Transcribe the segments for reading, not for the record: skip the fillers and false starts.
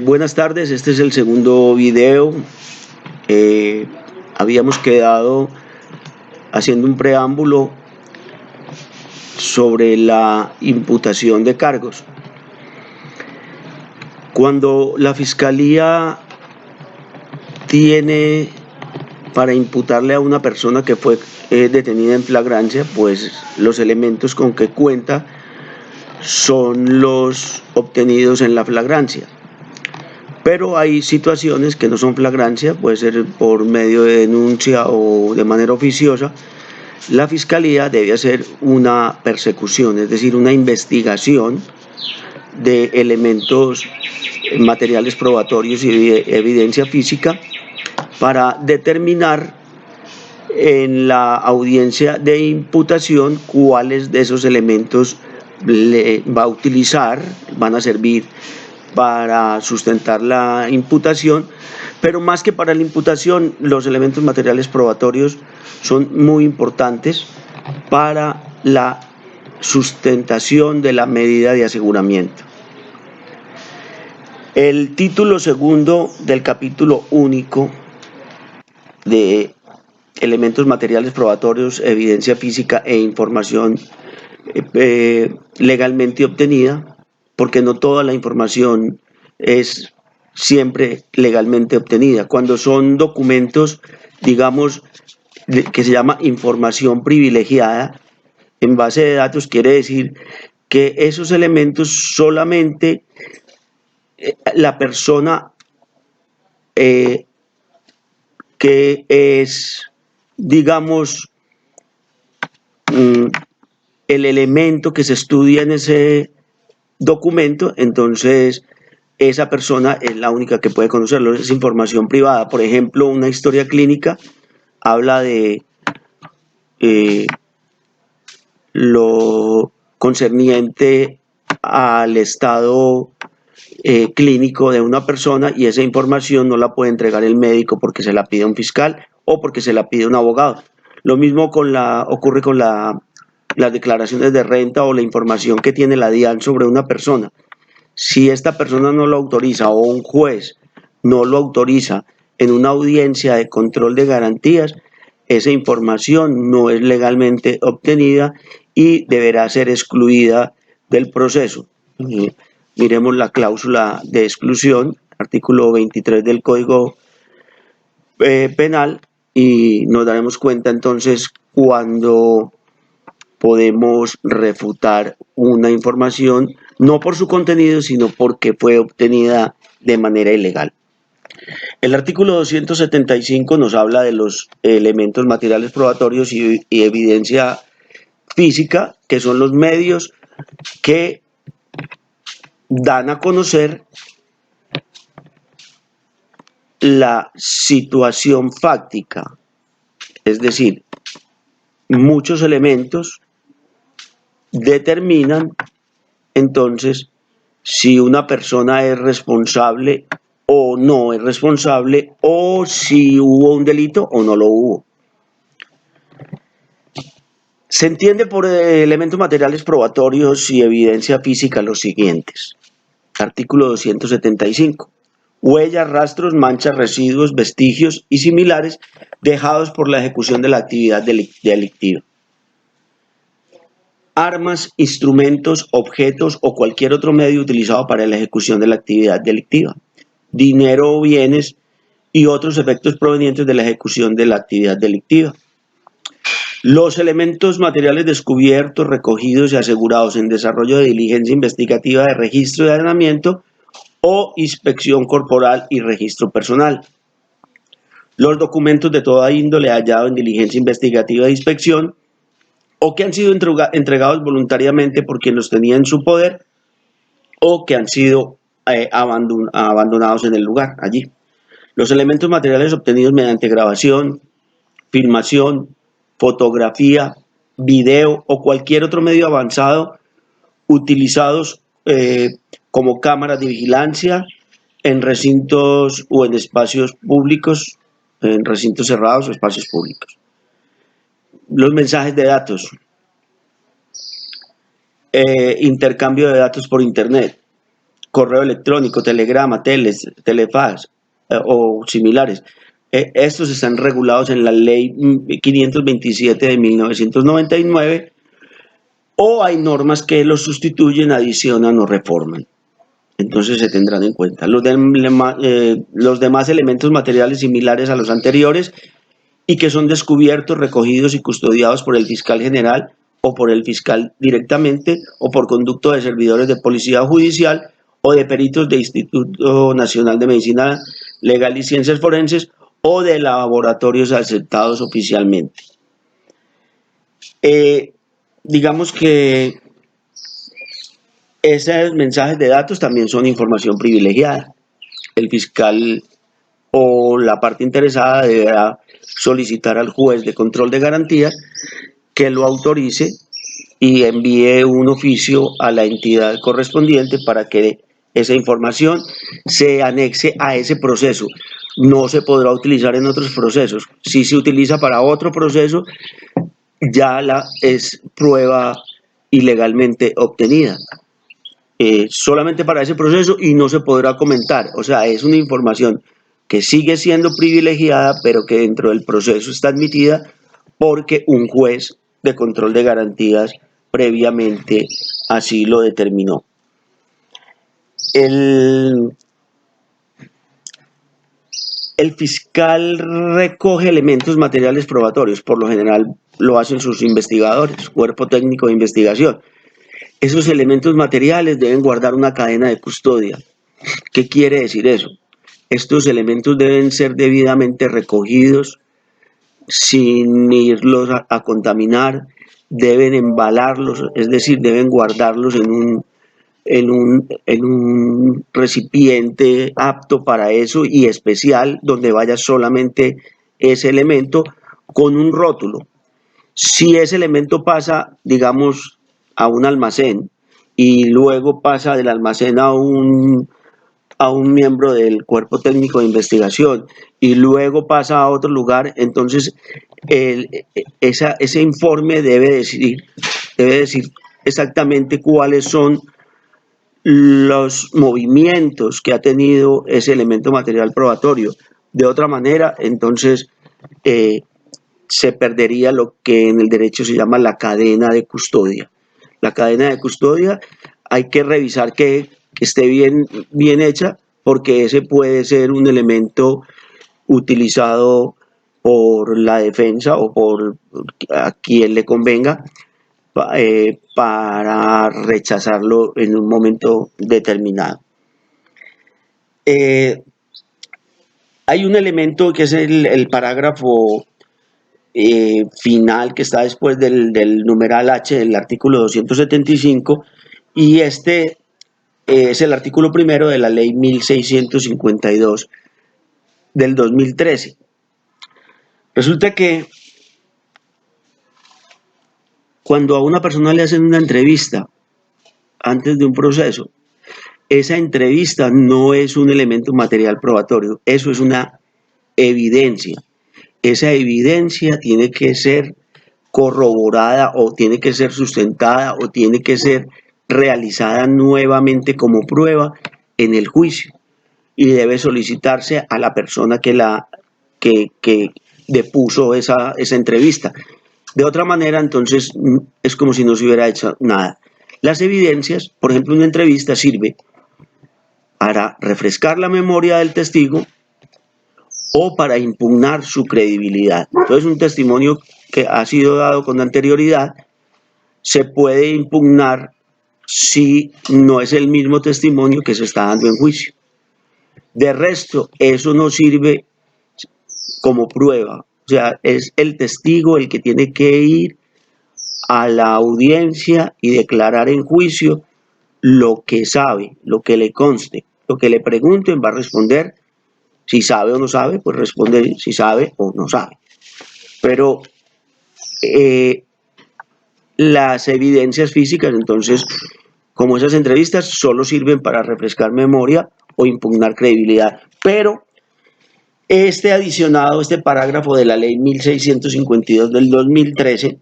Buenas tardes, este es el segundo video. Eh, Habíamos quedado haciendo un preámbulo sobre la imputación de cargos. Cuando la Fiscalía tiene para imputarle a una persona que fue detenida en flagrancia, pues los elementos con que cuenta son los obtenidos en la flagrancia. Pero hay situaciones que no son flagrancia, puede ser por medio de denuncia o de manera oficiosa. La Fiscalía debe hacer una persecución, es decir, una investigación de elementos materiales probatorios y de evidencia física para determinar en la audiencia de imputación cuáles de esos elementos le va a utilizar, van a servir para sustentar la imputación, pero más que para la imputación, los elementos materiales probatorios son muy importantes para la sustentación de la medida de aseguramiento. El título segundo del capítulo único de elementos materiales probatorios, evidencia física e información legalmente obtenida, porque no toda la información es siempre legalmente obtenida. Cuando son documentos, digamos, que se llama información privilegiada en base de datos, quiere decir que esos elementos solamente la persona que es, digamos, el elemento que se estudia en ese documento, entonces esa persona es la única que puede conocerlo, es información privada. Por ejemplo, una historia clínica habla de lo concerniente al estado clínico de una persona, y esa información no la puede entregar el médico porque se la pide un fiscal o porque se la pide un abogado. Lo mismo ocurre con las declaraciones de renta o la información que tiene la DIAN sobre una persona. Si esta persona no lo autoriza o un juez no lo autoriza en una audiencia de control de garantías, esa información no es legalmente obtenida y deberá ser excluida del proceso. Miremos la cláusula de exclusión, artículo 23 del Código Penal, y nos daremos cuenta entonces cuando podemos refutar una información no por su contenido, sino porque fue obtenida de manera ilegal. El artículo 275 nos habla de los elementos materiales probatorios y evidencia física, que son los medios que dan a conocer la situación fáctica, es decir, muchos elementos determinan entonces si una persona es responsable o no es responsable, o si hubo un delito o no lo hubo. Se entiende por elementos materiales probatorios y evidencia física los siguientes. Artículo 275. Huellas, rastros, manchas, residuos, vestigios y similares dejados por la ejecución de la actividad delictiva. Armas, instrumentos, objetos o cualquier otro medio utilizado para la ejecución de la actividad delictiva. Dinero o bienes y otros efectos provenientes de la ejecución de la actividad delictiva. Los elementos materiales descubiertos, recogidos y asegurados en desarrollo de diligencia investigativa de registro y allanamiento o inspección corporal y registro personal. Los documentos de toda índole hallados en diligencia investigativa de inspección o que han sido entregados voluntariamente por quien los tenía en su poder o que han sido abandonados en el lugar, allí. Los elementos materiales obtenidos mediante grabación, filmación, fotografía, video o cualquier otro medio avanzado utilizados como cámaras de vigilancia en recintos o en espacios públicos, en recintos cerrados o espacios públicos. Los mensajes de datos, intercambio de datos por internet, correo electrónico, telegrama, telefax o similares. Estos están regulados en la ley 527 de 1999, o hay normas que los sustituyen, adicionan o reforman. Entonces se tendrán en cuenta. Los demás elementos materiales similares a los anteriores y que son descubiertos, recogidos y custodiados por el fiscal general o por el fiscal directamente o por conducto de servidores de policía judicial o de peritos del Instituto Nacional de Medicina Legal y Ciencias Forenses o de laboratorios aceptados oficialmente. Digamos que esos mensajes de datos también son información privilegiada. El fiscal o la parte interesada deberá solicitar al juez de control de garantías que lo autorice y envíe un oficio a la entidad correspondiente para que esa información se anexe a ese proceso. No se podrá utilizar en otros procesos. Si se utiliza para otro proceso, ya es prueba ilegalmente obtenida. Solamente para ese proceso y no se podrá comentar. O sea, es una información que sigue siendo privilegiada, pero que dentro del proceso está admitida porque un juez de control de garantías previamente así lo determinó. El fiscal recoge elementos materiales probatorios, por lo general lo hacen sus investigadores, cuerpo técnico de investigación. Esos elementos materiales deben guardar una cadena de custodia. ¿Qué quiere decir eso? Estos elementos deben ser debidamente recogidos sin irlos a contaminar, deben embalarlos, es decir, deben guardarlos en un recipiente apto para eso y especial, donde vaya solamente ese elemento con un rótulo. Si ese elemento pasa, digamos, a un almacén y luego pasa del almacén a un miembro del cuerpo técnico de investigación y luego pasa a otro lugar, entonces ese informe debe decir exactamente cuáles son los movimientos que ha tenido ese elemento material probatorio. De otra manera, entonces se perdería lo que en el derecho se llama la cadena de custodia. La cadena de custodia hay que revisar que esté bien hecha, porque ese puede ser un elemento utilizado por la defensa o por a quien le convenga para rechazarlo en un momento determinado. Hay un elemento que es el parágrafo final que está después del numeral H del artículo 275, y este es el artículo primero de la ley 1652 del 2013. Resulta que cuando a una persona le hacen una entrevista antes de un proceso, esa entrevista no es un elemento material probatorio, eso es una evidencia. Esa evidencia tiene que ser corroborada o tiene que ser sustentada o tiene que ser realizada nuevamente como prueba en el juicio, y debe solicitarse a la persona que depuso esa entrevista. De otra manera, entonces, es como si no se hubiera hecho nada. Las evidencias, por ejemplo, una entrevista sirve para refrescar la memoria del testigo o para impugnar su credibilidad. Entonces, un testimonio que ha sido dado con anterioridad se puede impugnar si no es el mismo testimonio que se está dando en juicio. De resto, eso no sirve como prueba. O sea, es el testigo el que tiene que ir a la audiencia y declarar en juicio lo que sabe, lo que le conste. Lo que le pregunten va a responder. Si sabe o no sabe, pues responde si sabe o no sabe. Pero las evidencias físicas, entonces, como esas entrevistas, solo sirven para refrescar memoria o impugnar credibilidad. Pero este adicionado, este parágrafo de la ley 1652 del 2013,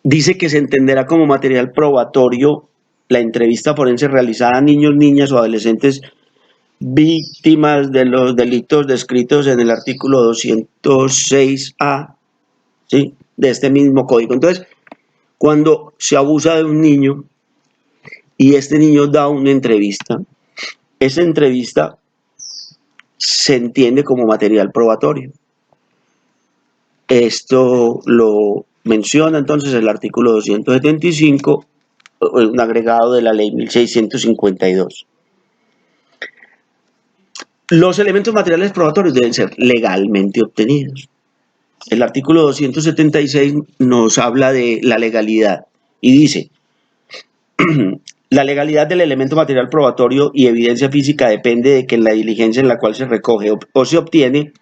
dice que se entenderá como material probatorio la entrevista forense realizada a niños, niñas o adolescentes víctimas de los delitos descritos en el artículo 206A, ¿sí?, de este mismo código. Entonces, cuando se abusa de un niño y este niño da una entrevista, esa entrevista se entiende como material probatorio. Esto lo menciona entonces el artículo 275, un agregado de la ley 1652. Los elementos materiales probatorios deben ser legalmente obtenidos. El artículo 276 nos habla de la legalidad y dice: la legalidad del elemento material probatorio y evidencia física depende de que en la diligencia en la cual se recoge o se obtiene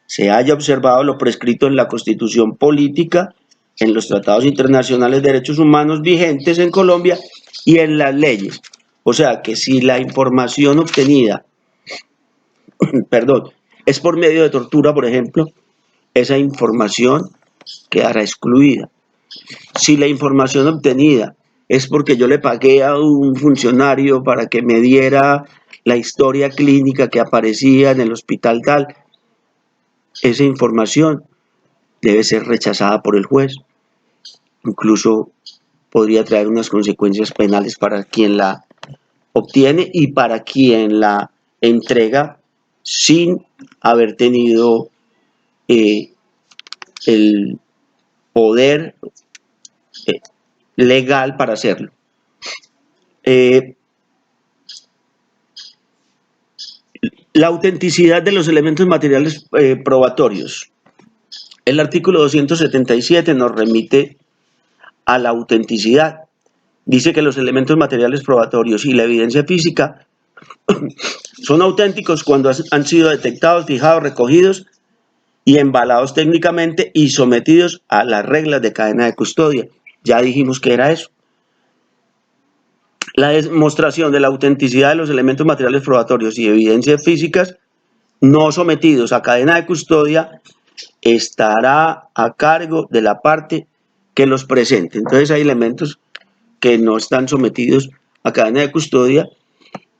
se haya observado lo prescrito en la Constitución política, en los tratados internacionales de derechos humanos vigentes en Colombia y en las leyes. O sea que si la información obtenida, es por medio de tortura, por ejemplo, esa información quedará excluida. Si la información obtenida es porque yo le pagué a un funcionario para que me diera la historia clínica que aparecía en el hospital tal, esa información debe ser rechazada por el juez. Incluso podría traer unas consecuencias penales para quien la obtiene y para quien la entrega sin haber tenido el poder legal para hacerlo. La autenticidad de los elementos materiales probatorios. El artículo 277 nos remite a la autenticidad. Dice que los elementos materiales probatorios y la evidencia física son auténticos cuando han sido detectados, fijados, recogidos y embalados técnicamente y sometidos a las reglas de cadena de custodia. Ya dijimos que era eso. La demostración de la autenticidad de los elementos materiales probatorios y evidencias físicas no sometidos a cadena de custodia estará a cargo de la parte que los presente. Entonces hay elementos que no están sometidos a cadena de custodia,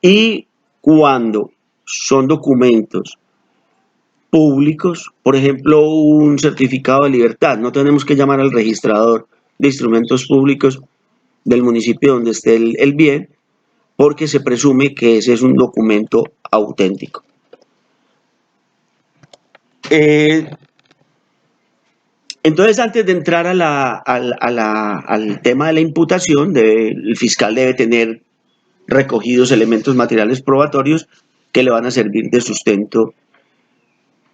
y cuando son documentos públicos, por ejemplo, un certificado de libertad, no tenemos que llamar al registrador de instrumentos públicos del municipio donde esté el bien, porque se presume que ese es un documento auténtico. Entonces, antes de entrar al tema de la imputación, el fiscal debe tener recogidos elementos materiales probatorios que le van a servir de sustento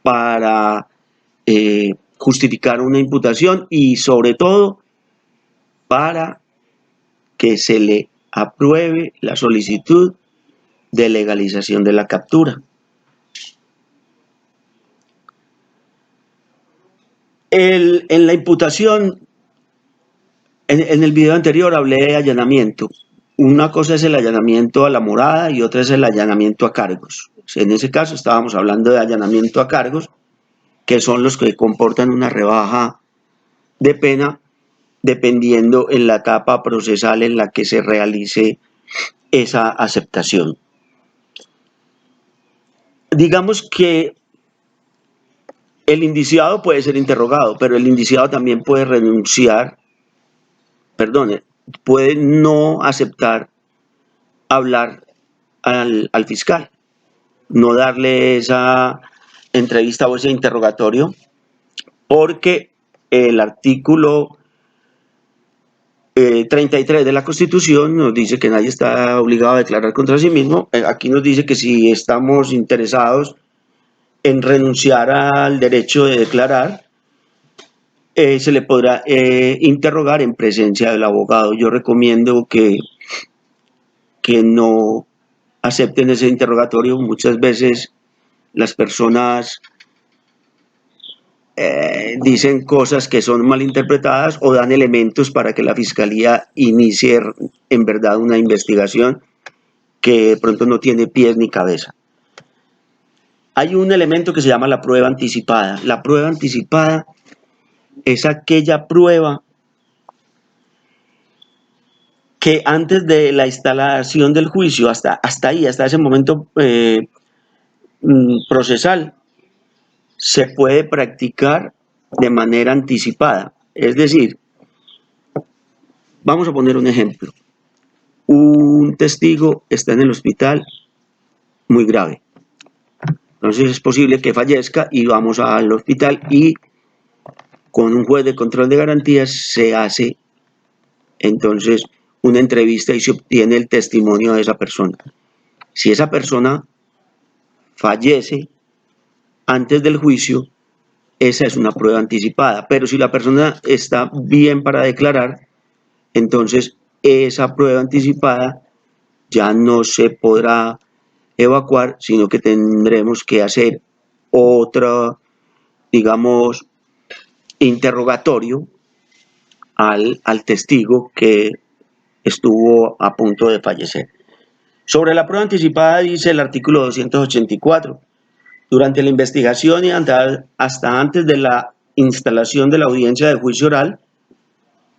para justificar una imputación y, sobre todo, para que se le apruebe la solicitud de legalización de la captura. En la imputación, en el video anterior hablé de allanamiento. Una cosa es el allanamiento a la morada y otra es el allanamiento a cargos. En ese caso estábamos hablando de allanamiento a cargos, que son los que comportan una rebaja de pena dependiendo en la etapa procesal en la que se realice esa aceptación. Digamos que el indiciado puede ser interrogado, pero el indiciado también puede renunciar, puede no aceptar hablar al fiscal, no darle esa entrevista o ese interrogatorio, porque el artículo 33 de la Constitución nos dice que nadie está obligado a declarar contra sí mismo. Aquí nos dice que si estamos interesados en renunciar al derecho de declarar, se le podrá interrogar en presencia del abogado. Yo recomiendo que no acepten ese interrogatorio. Muchas veces las personas dicen cosas que son malinterpretadas o dan elementos para que la fiscalía inicie en verdad una investigación que de pronto no tiene pies ni cabeza. Hay un elemento que se llama la prueba anticipada. La prueba anticipada es aquella prueba que antes de la instalación del juicio, hasta ese momento procesal, se puede practicar de manera anticipada. Es decir, vamos a poner un ejemplo. Un testigo está en el hospital muy grave. Entonces es posible que fallezca y vamos al hospital y con un juez de control de garantías se hace entonces una entrevista y se obtiene el testimonio de esa persona. Si esa persona fallece antes del juicio, esa es una prueba anticipada. Pero si la persona está bien para declarar, entonces esa prueba anticipada ya no se podrá evacuar, sino que tendremos que hacer otro, digamos, interrogatorio al testigo que estuvo a punto de fallecer. Sobre la prueba anticipada dice el artículo 284, durante la investigación y hasta antes de la instalación de la audiencia de juicio oral,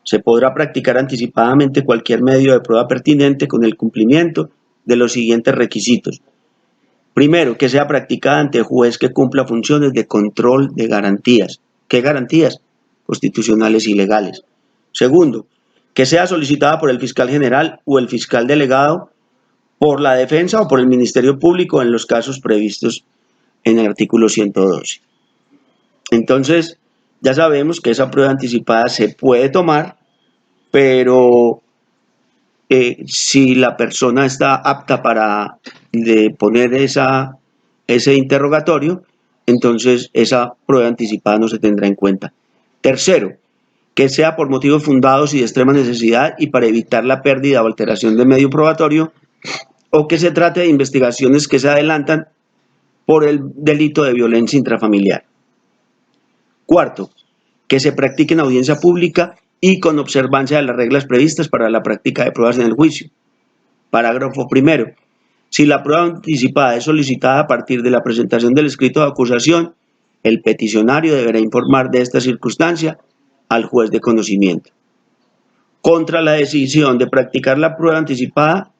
se podrá practicar anticipadamente cualquier medio de prueba pertinente con el cumplimiento de los siguientes requisitos. Primero, que sea practicada ante juez que cumpla funciones de control de garantías. ¿Qué garantías? Constitucionales y legales. Segundo, que sea solicitada por el fiscal general o el fiscal delegado, por la defensa o por el Ministerio Público en los casos previstos en el artículo 112. Entonces, ya sabemos que esa prueba anticipada se puede tomar, pero si la persona está apta para poner ese interrogatorio, entonces esa prueba anticipada no se tendrá en cuenta. Tercero, que sea por motivos fundados y de extrema necesidad y para evitar la pérdida o alteración del medio probatorio, o que se trate de investigaciones que se adelantan por el delito de violencia intrafamiliar. Cuarto, que se practique en audiencia pública y con observancia de las reglas previstas para la práctica de pruebas en el juicio. Parágrafo primero. Si la prueba anticipada es solicitada a partir de la presentación del escrito de acusación, el peticionario deberá informar de esta circunstancia al juez de conocimiento. Contra la decisión de practicar la prueba anticipada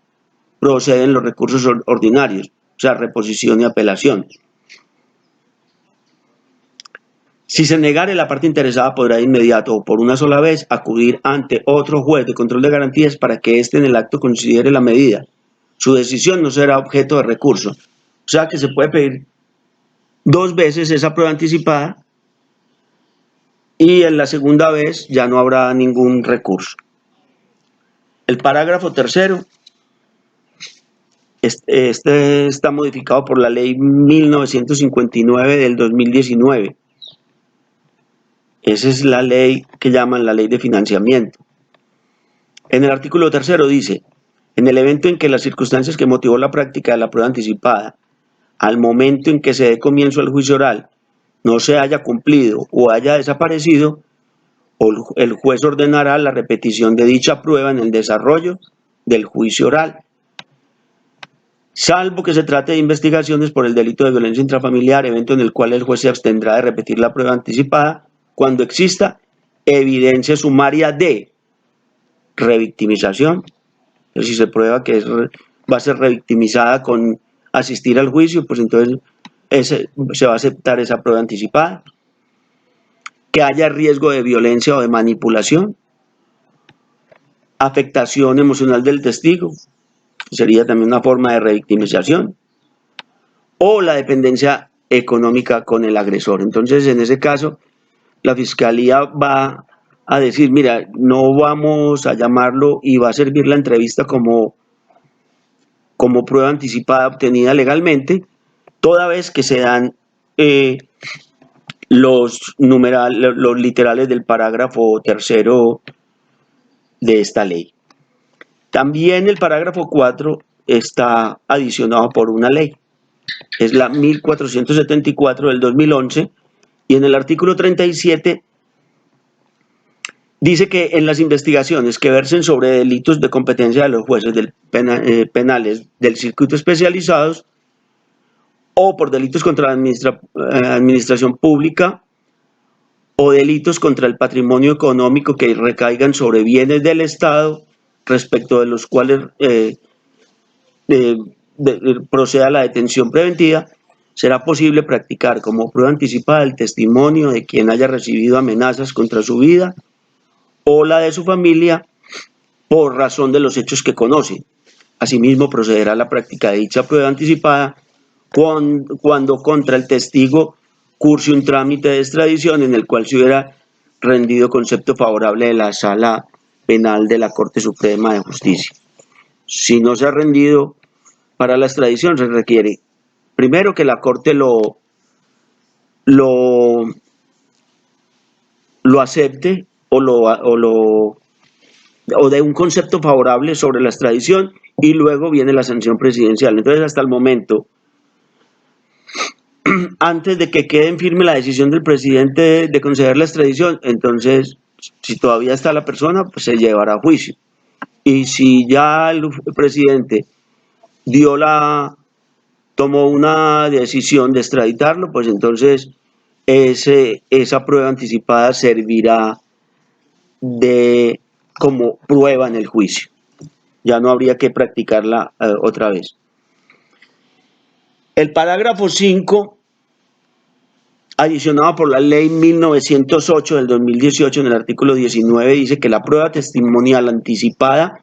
proceden los recursos ordinarios, o sea, reposición y apelación. Si se negare, la parte interesada podrá de inmediato o por una sola vez acudir ante otro juez de control de garantías para que éste en el acto considere la medida. Su decisión no será objeto de recurso. O sea que se puede pedir 2 veces esa prueba anticipada y en la segunda vez ya no habrá ningún recurso. El parágrafo tercero está modificado por la ley 1959 del 2019. Esa es la ley que llaman la ley de financiamiento. En el artículo tercero dice, en el evento en que las circunstancias que motivó la práctica de la prueba anticipada, al momento en que se dé comienzo al juicio oral, no se haya cumplido o haya desaparecido, el juez ordenará la repetición de dicha prueba en el desarrollo del juicio oral, salvo que se trate de investigaciones por el delito de violencia intrafamiliar, evento en el cual el juez se abstendrá de repetir la prueba anticipada cuando exista evidencia sumaria de revictimización. Si se prueba que va a ser revictimizada con asistir al juicio, pues entonces se va a aceptar esa prueba anticipada. Que haya riesgo de violencia o de manipulación. Afectación emocional del testigo, sería también una forma de revictimización. O la dependencia económica con el agresor. Entonces, en ese caso, la fiscalía va a decir, mira, no vamos a llamarlo y va a servir la entrevista como prueba anticipada obtenida legalmente, toda vez que se dan los literales del parágrafo tercero de esta ley. También el parágrafo 4 está adicionado por una ley, es la 1474 del 2011, y en el artículo 37 dice que en las investigaciones que versen sobre delitos de competencia de los jueces penales del circuito especializados o por delitos contra la administración pública o delitos contra el patrimonio económico que recaigan sobre bienes del Estado, respecto de los cuales proceda la detención preventiva, será posible practicar como prueba anticipada el testimonio de quien haya recibido amenazas contra su vida o la de su familia por razón de los hechos que conoce. Asimismo, procederá a la práctica de dicha prueba anticipada cuando contra el testigo curse un trámite de extradición en el cual se hubiera rendido concepto favorable de la Sala Penal de la Corte Suprema de Justicia. Si no se ha rendido para la extradición, se requiere primero que la Corte lo acepte o dé un concepto favorable sobre la extradición, y luego viene la sanción presidencial. Entonces, hasta el momento, antes de que quede en firme la decisión del presidente de conceder la extradición, entonces, si todavía está la persona, pues se llevará a juicio. Y si ya el presidente tomó una decisión de extraditarlo, pues entonces esa prueba anticipada servirá como prueba en el juicio. Ya no habría que practicarla otra vez. El parágrafo 5, adicionado por la ley 1908 del 2018 en el artículo 19, dice que la prueba testimonial anticipada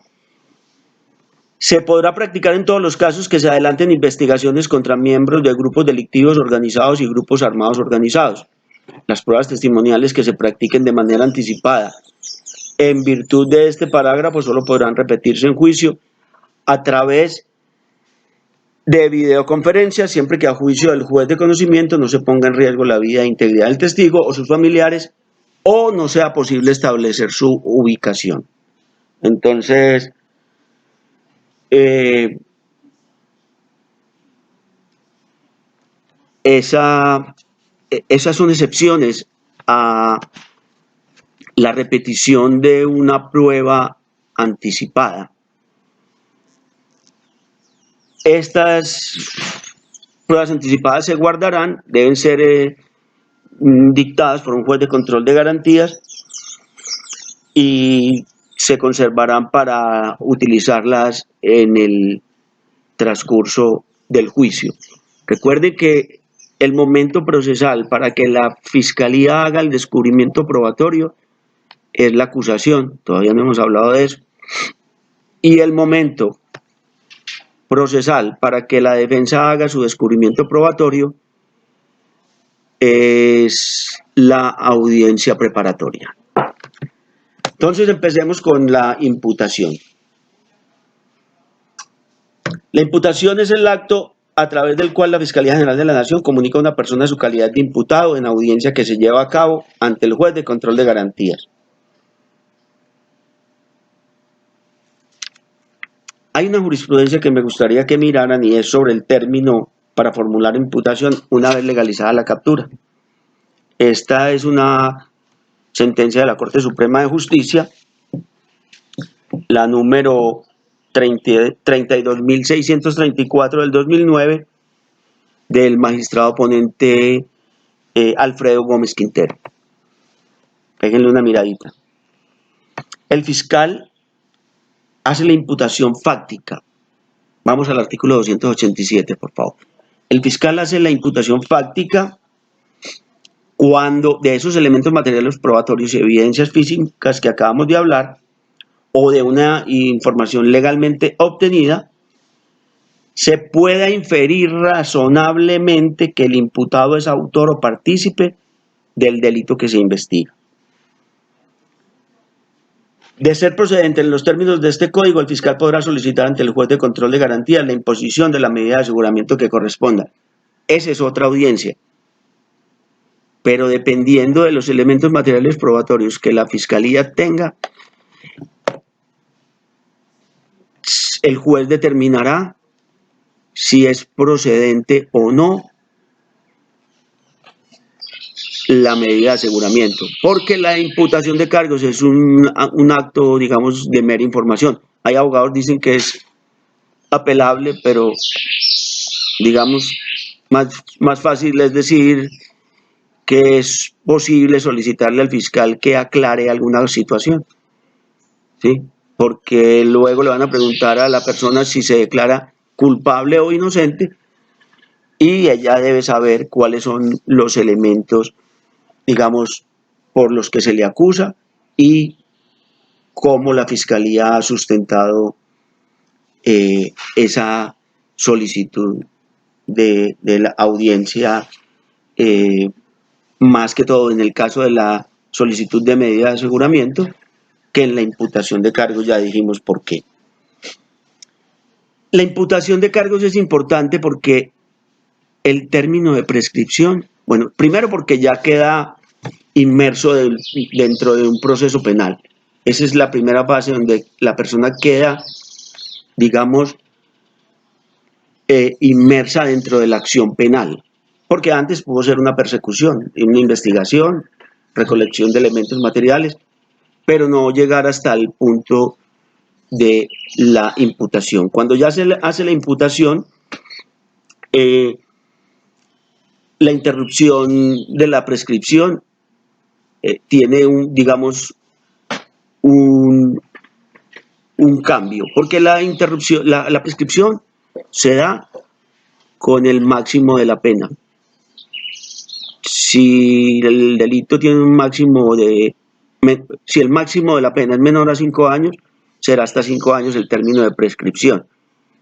se podrá practicar en todos los casos que se adelanten investigaciones contra miembros de grupos delictivos organizados y grupos armados organizados. Las pruebas testimoniales que se practiquen de manera anticipada en virtud de este parágrafo solo podrán repetirse en juicio a través de videoconferencia, siempre que a juicio del juez de conocimiento no se ponga en riesgo la vida e integridad del testigo o sus familiares, o no sea posible establecer su ubicación. Entonces, esas son excepciones a la repetición de una prueba anticipada. Estas pruebas anticipadas se guardarán, deben ser dictadas por un juez de control de garantías y se conservarán para utilizarlas en el transcurso del juicio. Recuerde que el momento procesal para que la fiscalía haga el descubrimiento probatorio es la acusación, todavía no hemos hablado de eso, y el momento procesal para que la defensa haga su descubrimiento probatorio es la audiencia preparatoria. Entonces empecemos con la imputación. La imputación es el acto a través del cual la Fiscalía General de la Nación comunica a una persona su calidad de imputado en audiencia que se lleva a cabo ante el juez de control de garantías. Hay una jurisprudencia que me gustaría que miraran y es sobre el término para formular imputación una vez legalizada la captura. Esta es una sentencia de la Corte Suprema de Justicia, la número 32.634 del 2009, del magistrado ponente Alfredo Gómez Quintero. Péguenle una miradita. El fiscal hace la imputación fáctica. Vamos al artículo 287, por favor. El fiscal hace la imputación fáctica cuando de esos elementos materiales probatorios y evidencias físicas que acabamos de hablar, o de una información legalmente obtenida, se pueda inferir razonablemente que el imputado es autor o partícipe del delito que se investiga. De ser procedente en los términos de este código, el fiscal podrá solicitar ante el juez de control de garantías la imposición de la medida de aseguramiento que corresponda. Esa es otra audiencia. Pero dependiendo de los elementos materiales probatorios que la fiscalía tenga, el juez determinará si es procedente o no la medida de aseguramiento, porque la imputación de cargos es un acto, digamos, de mera información. Hay abogados que dicen que es apelable, pero, digamos, más fácil es decir que es posible solicitarle al fiscal que aclare alguna situación, ¿sí? porque luego le van a preguntar a la persona si se declara culpable o inocente, y ella debe saber cuáles son los elementos, digamos, por los que se le acusa y cómo la Fiscalía ha sustentado esa solicitud de la audiencia, más que todo en el caso de la solicitud de medida de aseguramiento, que en la imputación de cargos. Ya dijimos por qué. La imputación de cargos es importante porque el término de prescripción, bueno, primero porque ya queda inmerso dentro de un proceso penal. Esa es la primera fase donde la persona queda, digamos, inmersa dentro de la acción penal, porque antes pudo ser una persecución, una investigación, recolección de elementos materiales, pero no llegar hasta el punto de la imputación. Cuando ya se hace la imputación, la interrupción de la prescripción tiene digamos, un cambio, porque la interrupción, la prescripción se da con el máximo de la pena. Si el delito tiene un máximo si el máximo de la pena es menor a 5 años, será hasta 5 años el término de prescripción,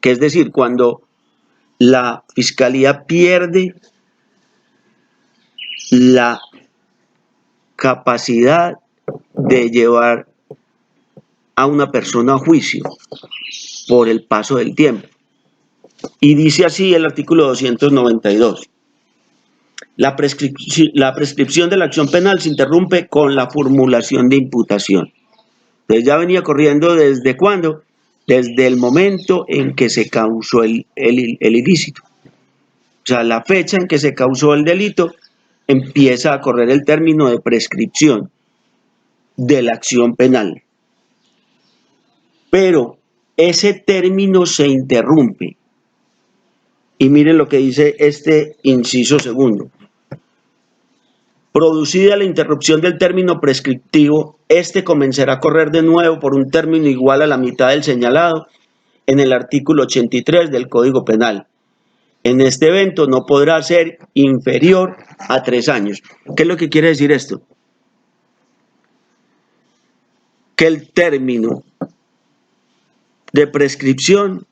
que es decir, cuando la Fiscalía pierde la capacidad de llevar a una persona a juicio por el paso del tiempo. Y dice así el artículo 292. La prescripción de la acción penal se interrumpe con la formulación de imputación. Entonces ya venía corriendo ¿desde cuándo? Desde el momento en que se causó el ilícito. O sea, la fecha en que se causó el delito, empieza a correr el término de prescripción de la acción penal. Pero ese término se interrumpe. Y miren lo que dice este inciso segundo. Producida la interrupción del término prescriptivo, este comenzará a correr de nuevo por un término igual a la mitad del señalado en el artículo 83 del Código Penal. En este evento no podrá ser inferior a 3 años. ¿Qué es lo que quiere decir esto? Que el término de prescripción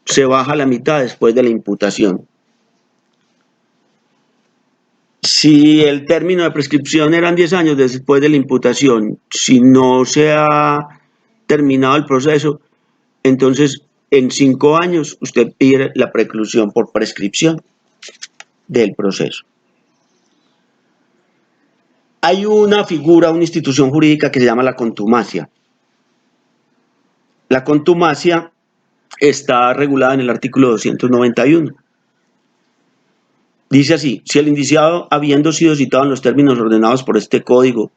se baja a la mitad después de la imputación. Si el término de prescripción eran 10 años después de la imputación, si no se ha terminado el proceso, entonces en 5 años usted pide la preclusión por prescripción del proceso. Hay una figura, una institución jurídica que se llama la contumacia. La contumacia está regulada en el artículo 291. Dice así: si el indiciado, habiendo sido citado en los términos ordenados por este código,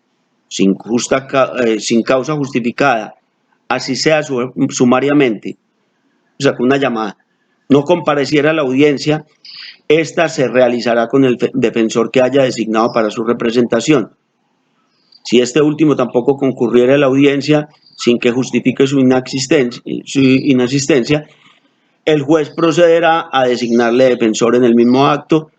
sin causa justificada, así sea sumariamente, o sea, con una llamada, no compareciera a la audiencia, esta se realizará con el defensor que haya designado para su representación. Si este último tampoco concurriera a la audiencia sin que justifique su inasistencia, el juez procederá a designarle defensor en el mismo acto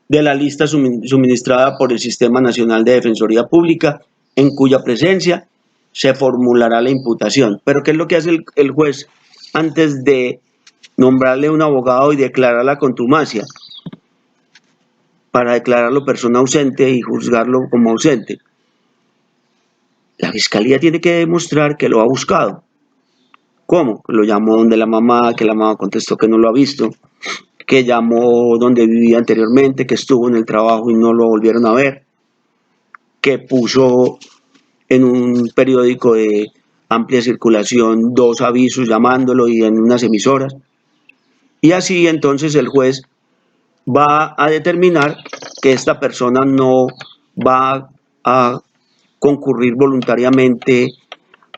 de la lista suministrada por el Sistema Nacional de Defensoría Pública, en cuya presencia se formulará la imputación. Pero ¿qué es lo que hace el juez antes de nombrarle un abogado y declarar la contumacia? Para declararlo persona ausente y juzgarlo como ausente, la Fiscalía tiene que demostrar que lo ha buscado. ¿Cómo? Lo llamó donde la mamá, que la mamá contestó que no lo ha visto, que llamó donde vivía anteriormente, que estuvo en el trabajo y no lo volvieron a ver, que puso en un periódico de amplia circulación 2 avisos llamándolo y en unas emisoras. Y así entonces el juez va a determinar que esta persona no va a concurrir voluntariamente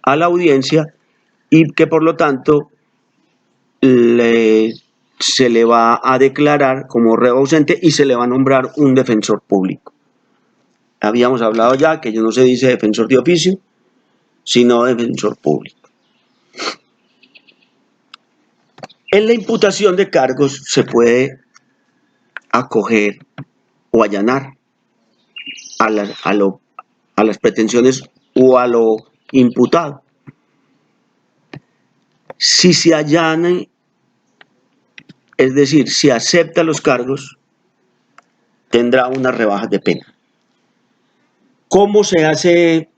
a la audiencia y que por lo tanto se le va a declarar como reo ausente y se le va a nombrar un defensor público. Habíamos hablado ya que no se dice defensor de oficio, sino defensor público. En la imputación de cargos se puede acoger o allanar a las pretensiones o a lo imputado. Si se allana, es decir, si acepta los cargos, tendrá unas rebajas de pena. ¿Cómo se hace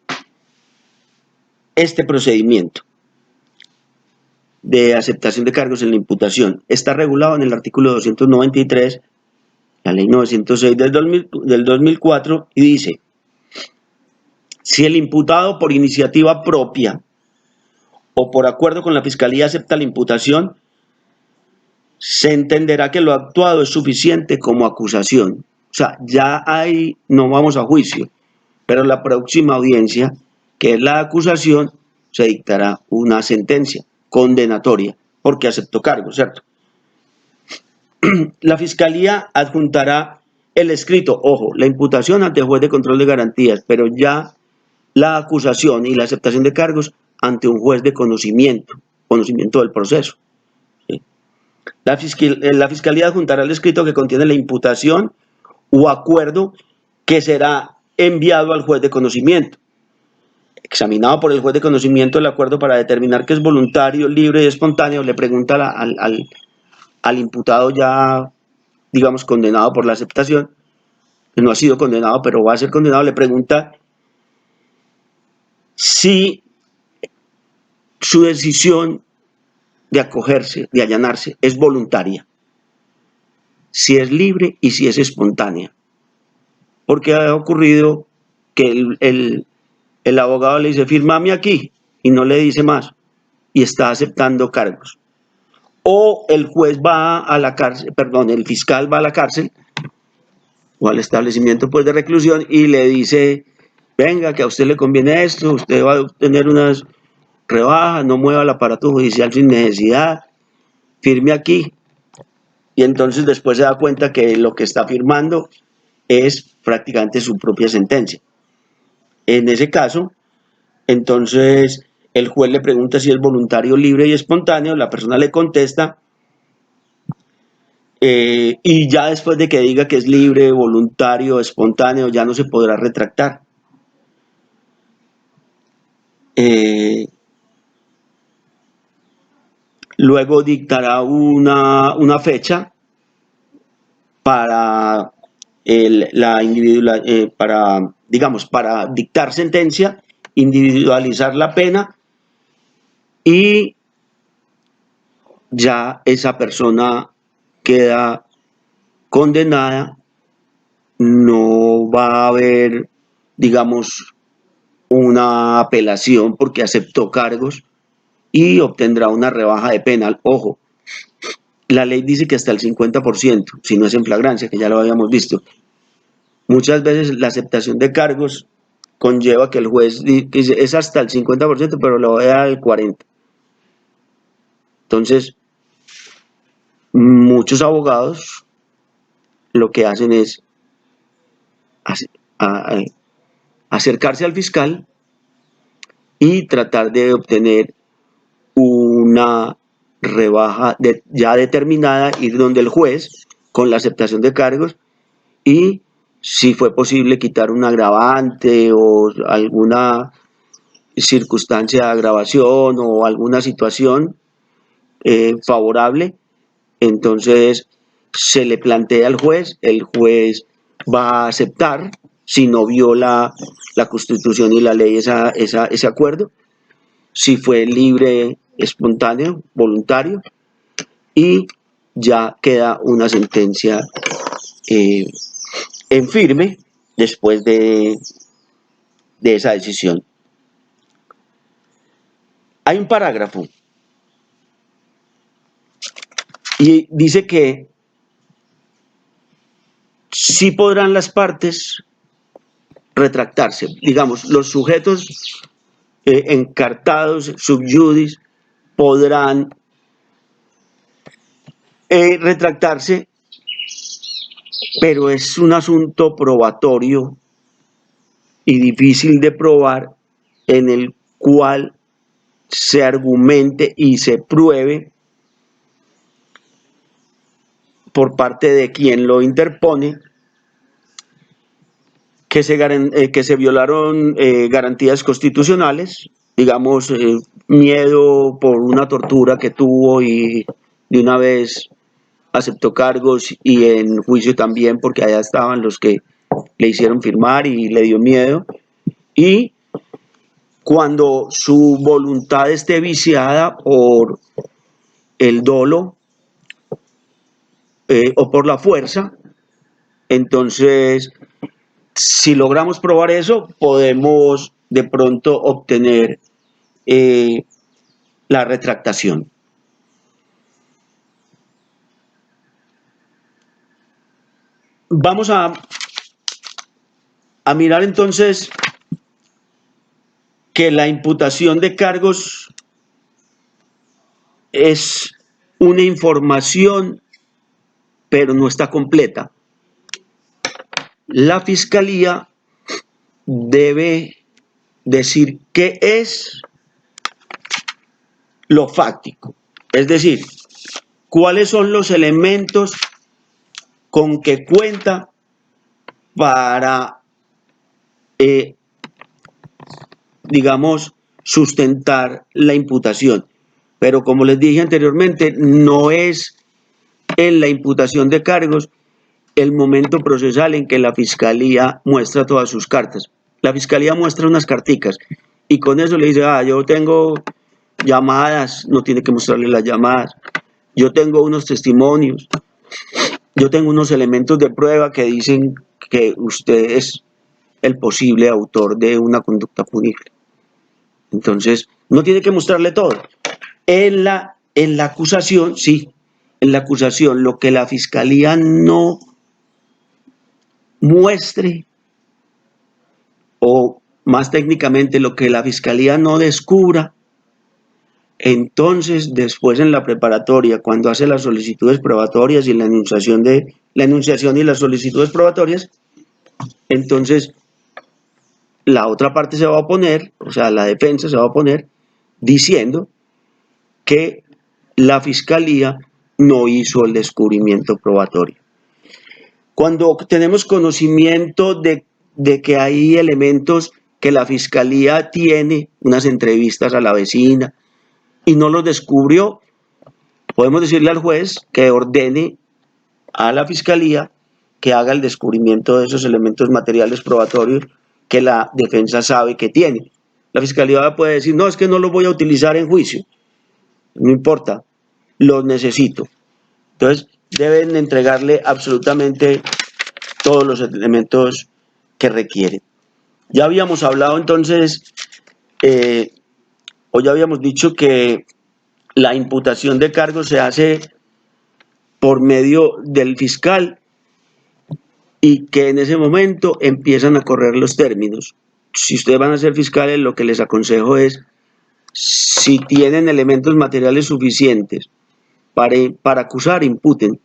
este procedimiento de aceptación de cargos en la imputación? Está regulado en el artículo 293, la ley 906 del 2004, y dice: si el imputado por iniciativa propia o por acuerdo con la Fiscalía acepta la imputación, se entenderá que lo actuado es suficiente como acusación. O sea, ya ahí no vamos a juicio, pero la próxima audiencia, que es la acusación, se dictará una sentencia condenatoria porque aceptó cargo, ¿cierto? La Fiscalía adjuntará el escrito, ojo, la imputación ante juez de control de garantías, pero ya la acusación y la aceptación de cargos ante un juez de conocimiento del proceso. ¿Sí? La Fiscalía adjuntará el escrito que contiene la imputación o acuerdo que será enviado al juez de conocimiento. Examinado por el juez de conocimiento el acuerdo para determinar que es voluntario, libre y espontáneo, le pregunta al imputado ya, digamos, condenado por la aceptación, que no ha sido condenado, pero va a ser condenado, le pregunta si su decisión de acogerse, de allanarse, es voluntaria, si es libre y si es espontánea. Porque ha ocurrido que el abogado le dice, fírmame aquí, y no le dice más, y está aceptando cargos. O el juez va a la cárcel, perdón, el fiscal va a la cárcel o al establecimiento pues de reclusión y le dice, venga, que a usted le conviene esto, usted va a obtener unas rebajas, no mueva el aparato judicial sin necesidad, firme aquí. Y entonces después se da cuenta que lo que está firmando es prácticamente su propia sentencia. En ese caso, entonces el juez le pregunta si es voluntario, libre y espontáneo, la persona le contesta, y ya después de que diga que es libre, voluntario, espontáneo, ya no se podrá retractar. Luego dictará una fecha para para dictar sentencia, individualizar la pena, y ya esa persona queda condenada, no va a haber, digamos, una apelación porque aceptó cargos y obtendrá una rebaja de pena. Ojo, la ley dice que hasta el 50%, si no es en flagrancia, que ya lo habíamos visto. Muchas veces la aceptación de cargos conlleva que el juez dice es hasta el 50%, pero le voy a dar el 40%. Entonces, muchos abogados lo que hacen es acercarse al fiscal y tratar de obtener una rebaja ya determinada, ir donde el juez con la aceptación de cargos y, si fue posible, quitar un agravante o alguna circunstancia de agravación o alguna situación favorable. Entonces se le plantea al juez, el juez va a aceptar si no viola la Constitución y la ley ese acuerdo, si fue libre, espontáneo, voluntario, y ya queda una sentencia en firme después de esa decisión. Hay un parágrafo y dice que sí podrán las partes retractarse, digamos, los sujetos encartados sub judice podrán retractarse, pero es un asunto probatorio y difícil de probar, en el cual se argumente y se pruebe por parte de quien lo interpone que se violaron garantías constitucionales, digamos, miedo por una tortura que tuvo y de una vez aceptó cargos, y en juicio también porque allá estaban los que le hicieron firmar y le dio miedo, y cuando su voluntad esté viciada por el dolo o por la fuerza, entonces si logramos probar eso, podemos de pronto obtener la retractación. Vamos a mirar entonces que la imputación de cargos es una información, pero no está completa. La fiscalía debe decir qué es lo fáctico, es decir, cuáles son los elementos con que cuenta para, digamos, sustentar la imputación. Pero como les dije anteriormente, no es en la imputación de cargos el momento procesal en que la fiscalía muestra todas sus cartas. La fiscalía muestra unas carticas y con eso le dice, yo tengo llamadas, no tiene que mostrarle las llamadas, yo tengo unos testimonios, yo tengo unos elementos de prueba que dicen que usted es el posible autor de una conducta punible. Entonces, no tiene que mostrarle todo. En la acusación, sí, en la acusación, lo que la fiscalía no muestre, o más técnicamente, lo que la fiscalía no descubra, entonces después en la preparatoria, cuando hace las solicitudes probatorias y la enunciación y las solicitudes probatorias, entonces la otra parte se va a oponer, o sea, la defensa se va a oponer diciendo que la fiscalía no hizo el descubrimiento probatorio. Cuando tenemos conocimiento de que hay elementos que la fiscalía tiene, unas entrevistas a la vecina, y no los descubrió, podemos decirle al juez que ordene a la fiscalía que haga el descubrimiento de esos elementos materiales probatorios que la defensa sabe que tiene. La fiscalía puede decir, no, es que no los voy a utilizar en juicio, no importa, los necesito. Entonces, deben entregarle absolutamente todos los elementos que requieren. Ya habíamos hablado entonces, o ya habíamos dicho que la imputación de cargos se hace por medio del fiscal y que en ese momento empiezan a correr los términos. Si ustedes van a ser fiscales, lo que les aconsejo es, si tienen elementos materiales suficientes para acusar, imputen.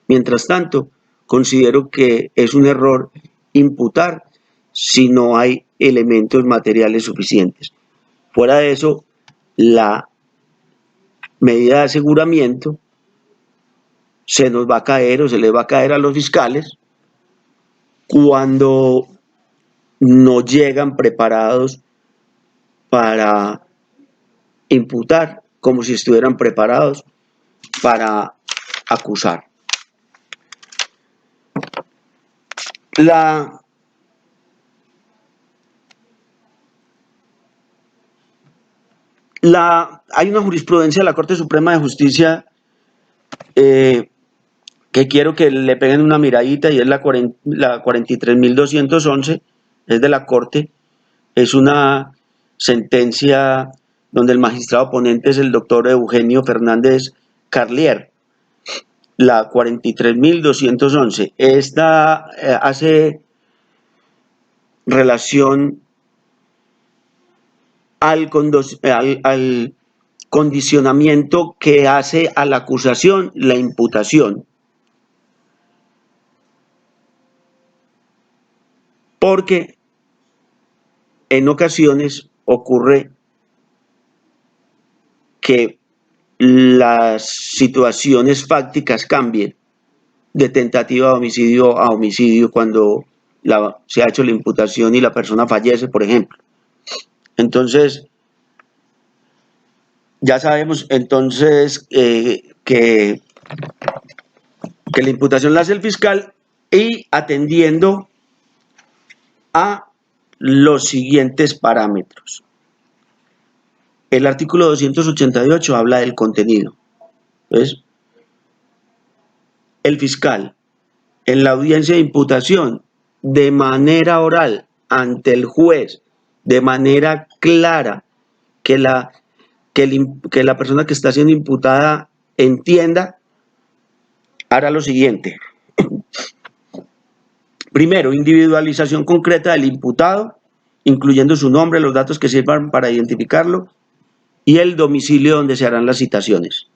Mientras tanto, considero que es un error imputar si no hay elementos materiales suficientes. Fuera de eso, la medida de aseguramiento se nos va a caer o se les va a caer a los fiscales cuando no llegan preparados para imputar, como si estuvieran preparados para acusar. Hay una jurisprudencia de la Corte Suprema de Justicia que quiero que le peguen una miradita, y es la 43.211, es de la Corte, es una sentencia donde el magistrado ponente es el doctor Eugenio Fernández Carlier, la 43.211. Esta hace relación al condicionamiento que hace a la acusación la imputación. Porque en ocasiones ocurre que las situaciones fácticas cambien de tentativa de homicidio a homicidio cuando se ha hecho la imputación y la persona fallece, por ejemplo. Entonces, ya sabemos entonces que la imputación la hace el fiscal y atendiendo a los siguientes parámetros. El artículo 288 habla del contenido. Entonces, el fiscal, en la audiencia de imputación, de manera oral, ante el juez, de manera clara, que la persona que está siendo imputada entienda, hará lo siguiente. Primero, individualización concreta del imputado, incluyendo su nombre, los datos que sirvan para identificarlo y el domicilio donde se harán las citaciones.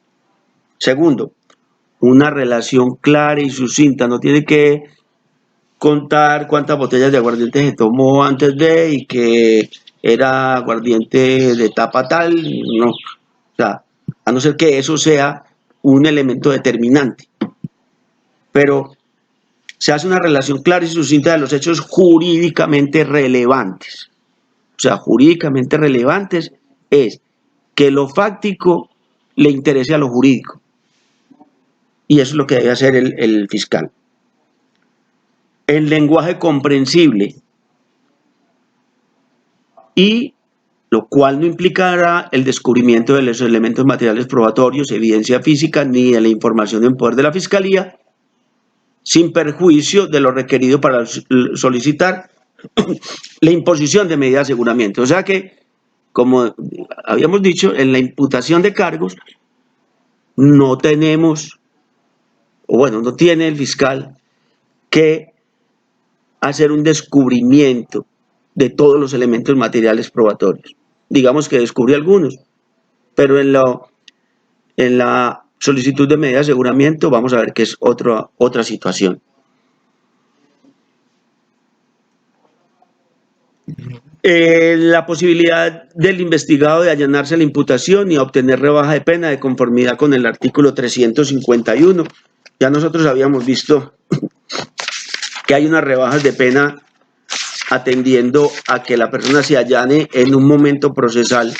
Segundo, una relación clara y sucinta. No tiene que contar cuántas botellas de aguardiente se tomó antes de y que era aguardiente de tapa tal. No. O sea, a no ser que eso sea un elemento determinante. Pero se hace una relación clara y sucinta de los hechos jurídicamente relevantes. O sea, jurídicamente relevantes es que lo fáctico le interese a lo jurídico. Y eso es lo que debe hacer el fiscal. En lenguaje comprensible, y lo cual no implicará el descubrimiento de los elementos materiales probatorios, evidencia física, ni de la información en poder de la Fiscalía, sin perjuicio de lo requerido para solicitar la imposición de medidas de aseguramiento. O sea que, como habíamos dicho, en la imputación de cargos no tenemos, o bueno, no tiene el fiscal que hacer un descubrimiento de todos los elementos materiales probatorios. Digamos que descubrió algunos, pero en la solicitud de medida de aseguramiento vamos a ver que es otra situación. La posibilidad del investigado de allanarse la imputación y obtener rebaja de pena de conformidad con el artículo 351. Ya nosotros habíamos visto que hay unas rebajas de pena atendiendo a que la persona se allane en un momento procesal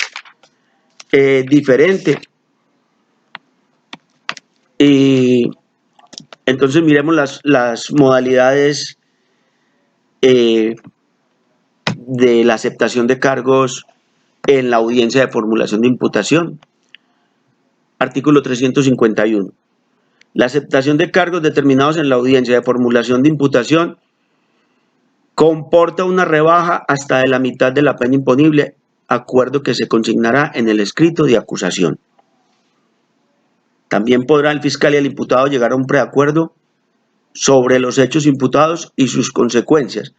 diferente. Y entonces miremos las modalidades de la aceptación de cargos en la audiencia de formulación de imputación. Artículo 351. La aceptación de cargos determinados en la audiencia de formulación de imputación comporta una rebaja hasta de la mitad de la pena imponible, acuerdo que se consignará en el escrito de acusación. También podrá el fiscal y el imputado llegar a un preacuerdo sobre los hechos imputados y sus consecuencias.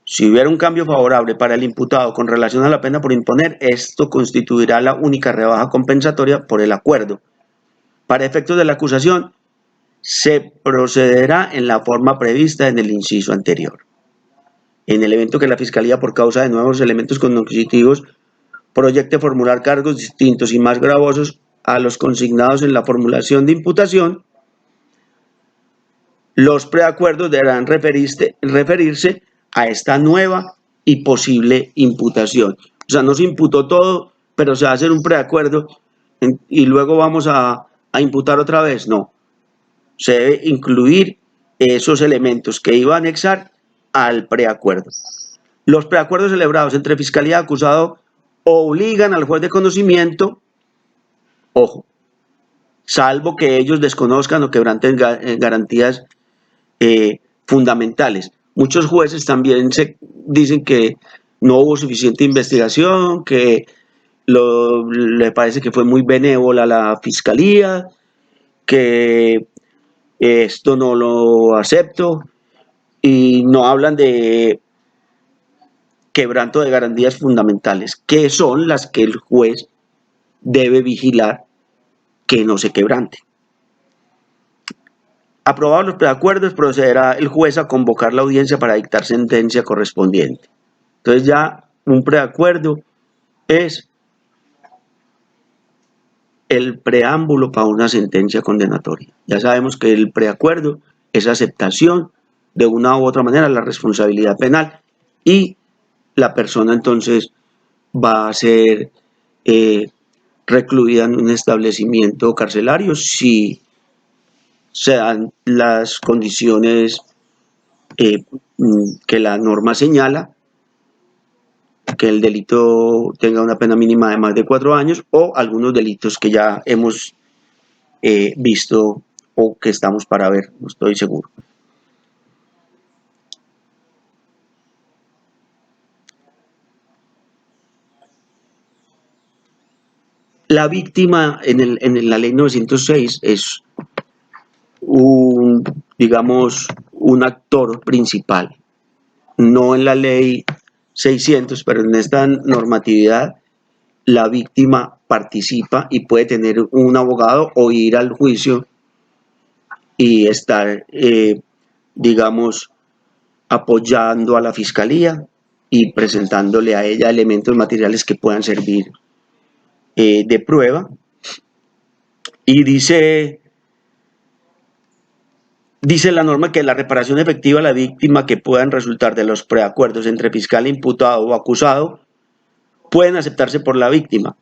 Si hubiera un cambio favorable para el imputado con relación a la pena por imponer, esto constituirá la única rebaja compensatoria por el acuerdo. Para efectos de la acusación, se procederá en la forma prevista en el inciso anterior. En el evento que la Fiscalía, por causa de nuevos elementos cognitivos, proyecte formular cargos distintos y más gravosos a los consignados en la formulación de imputación, los preacuerdos deberán referirse a esta nueva y posible imputación. O sea, no se imputó todo, pero se va a hacer un preacuerdo y luego vamos a imputar otra vez. No. Se debe incluir esos elementos que iba a anexar al preacuerdo. Los preacuerdos celebrados entre Fiscalía y acusado obligan al juez de conocimiento, ojo, salvo que ellos desconozcan o quebranten garantías fundamentales. Muchos jueces también dicen que no hubo suficiente investigación, que le parece que fue muy benévola la Fiscalía, que esto no lo acepto, y no hablan de quebranto de garantías fundamentales, que son las que el juez debe vigilar que no se quebrante. Aprobados los preacuerdos, procederá el juez a convocar la audiencia para dictar sentencia correspondiente. Entonces ya un preacuerdo es el preámbulo para una sentencia condenatoria. Ya sabemos que el preacuerdo es aceptación de una u otra manera la responsabilidad penal y la persona entonces va a ser recluida en un establecimiento carcelario si se dan las condiciones que la norma señala, que el delito tenga una pena mínima de más de 4 años o algunos delitos que ya hemos visto o que estamos para ver, no estoy seguro. La víctima en la ley 906 es digamos, un actor principal, no en la ley 600, pero en esta normatividad la víctima participa y puede tener un abogado o ir al juicio y estar, digamos, apoyando a la fiscalía y presentándole a ella elementos materiales que puedan servir de prueba. Y dice la norma que la reparación efectiva a la víctima que puedan resultar de los preacuerdos entre fiscal, imputado o acusado pueden aceptarse por la víctima.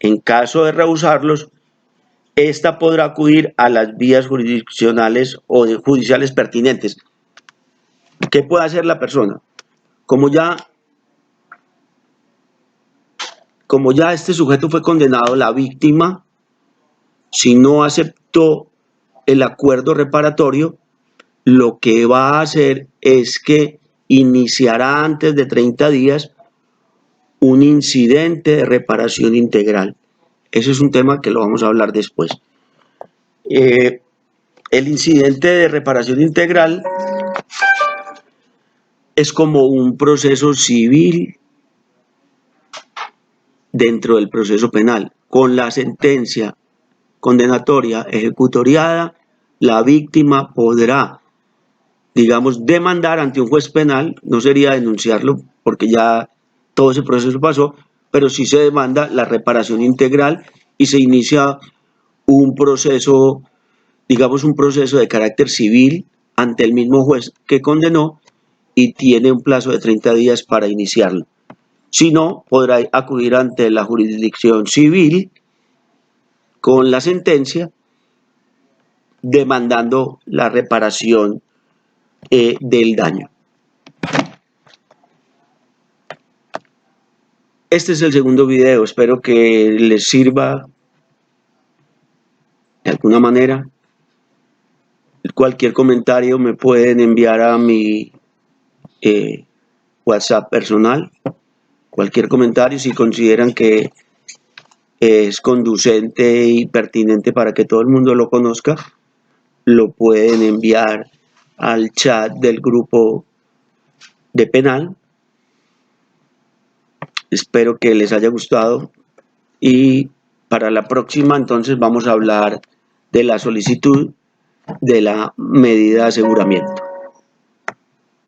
En caso de rehusarlos, esta podrá acudir a las vías jurisdiccionales o judiciales pertinentes. ¿Qué puede hacer la persona? Como ya este sujeto fue condenado, la víctima, si no aceptó el acuerdo reparatorio, lo que va a hacer es que iniciará antes de 30 días un incidente de reparación integral. Ese es un tema que lo vamos a hablar después. El incidente de reparación integral es como un proceso civil dentro del proceso penal. Con la sentencia condenatoria ejecutoriada, la víctima podrá, digamos, demandar ante un juez penal, no sería denunciarlo porque ya todo ese proceso pasó, pero sí se demanda la reparación integral y se inicia un proceso, digamos, un proceso de carácter civil ante el mismo juez que condenó y tiene un plazo de 30 días para iniciarlo. Si no, podrá acudir ante la jurisdicción civil con la sentencia demandando la reparación del daño. Este es el segundo video, espero que les sirva de alguna manera. Cualquier comentario me pueden enviar a mi WhatsApp personal. Cualquier comentario, si consideran que es conducente y pertinente para que todo el mundo lo conozca, lo pueden enviar al chat del grupo de penal. Espero que les haya gustado y para la próxima entonces vamos a hablar de la solicitud de la medida de aseguramiento.